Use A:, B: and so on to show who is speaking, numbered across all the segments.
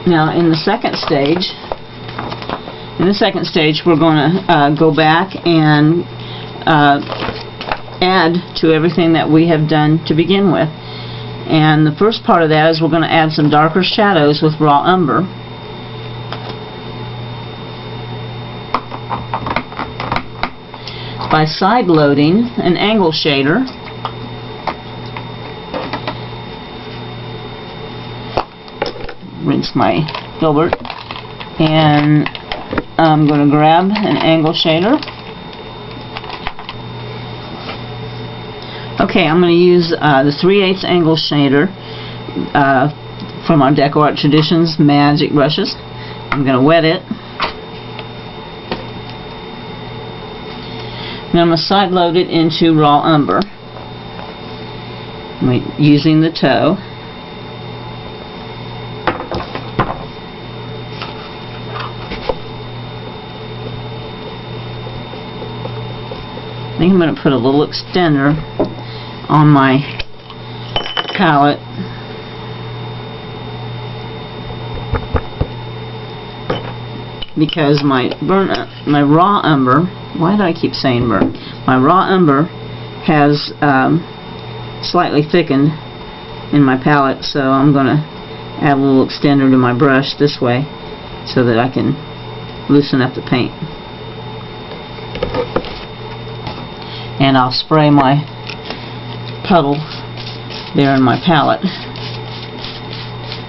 A: Now in the second stage we're going to go back and add to everything that we have done to begin with. And the first part of that is we're going to add some darker shadows with raw umber. By side loading an angle shader. Rinse my filbert, and I'm going to grab an angle shader. Okay, I'm going to use the 3/8 angle shader from our Deco Art Traditions magic brushes. I'm going to wet it. Now I'm going to side load it into raw umber using the toe. I think I'm going to put a little extender on my palette because my raw umber, why do I keep saying burnt? My raw umber has slightly thickened in my palette, so I'm going to add a little extender to my brush this way so that I can loosen up the paint. And I'll spray my puddle there in my palette.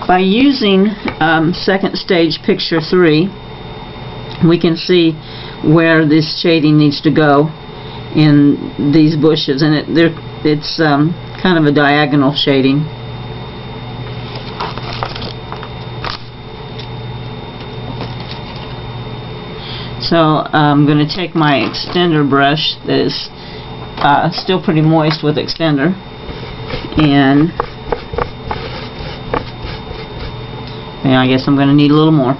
A: By using second stage picture 3, we can see where this shading needs to go in these bushes, and it's kind of a diagonal shading. So I'm going to take my extender brush that is still pretty moist with extender, and I guess I'm going to need a little more.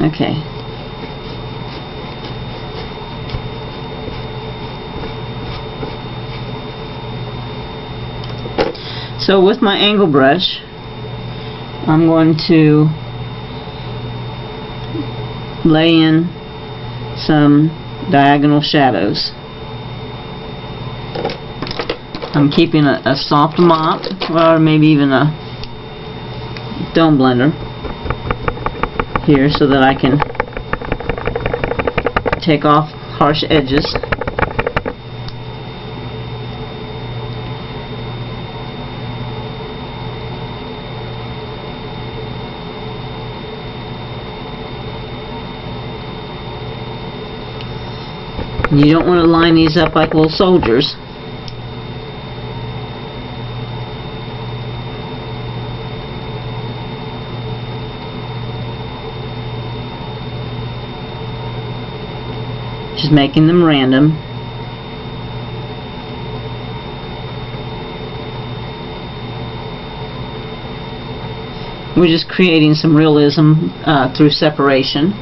A: Okay. So with my angle brush, I'm going to lay in some diagonal shadows. I'm keeping a soft mop, or maybe even a dome blender here so that I can take off harsh edges. You don't want to line these up like little soldiers. Just making them random. We're just creating some realism through separation.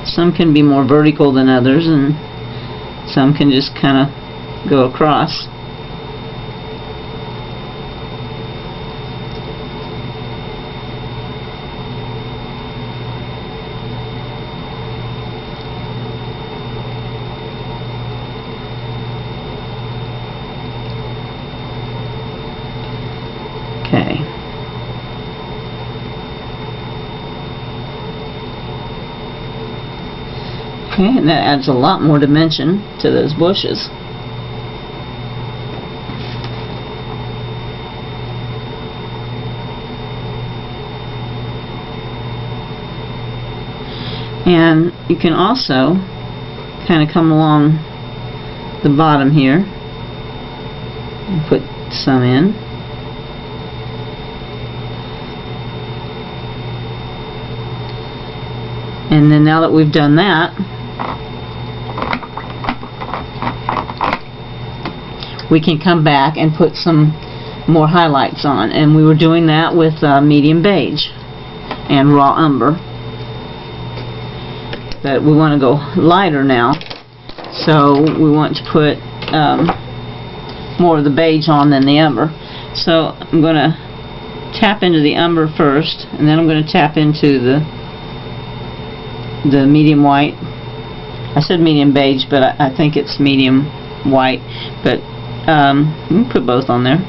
A: Some can be more vertical than others, and some can just kind of go across. Okay. Okay, and that adds a lot more dimension to those bushes. And you can also kind of come along the bottom here and put some in. And then now that we've done that, we can come back and put some more highlights on. And we were doing that with medium beige and raw umber. But we want to go lighter now, so we want to put more of the beige on than the umber. So I'm going to tap into the umber first, and then I'm going to tap into the medium white. I said medium beige, but I think it's medium white. But we can put both on there.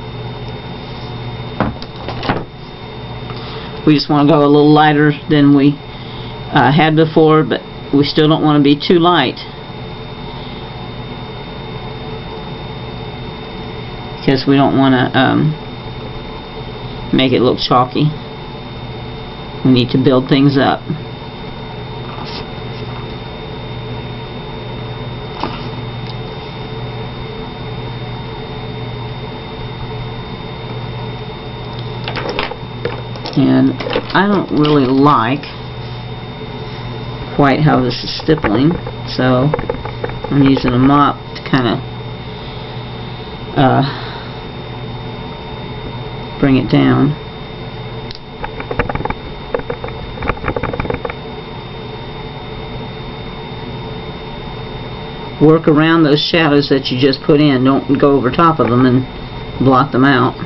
A: We just want to go a little lighter than we had before, but we still don't want to be too light, because we don't want to make it look chalky. We need to build things up. And I don't really like quite how this is stippling, so I'm using a mop to kind of bring it down. Work around those shadows that you just put in. Don't go over top of them and blot them out.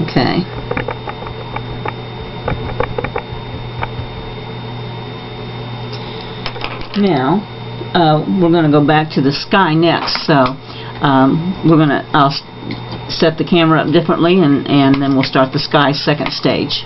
A: Okay. Now, we're going to go back to the sky next. So, I'll set the camera up differently, and then we'll start the sky second stage.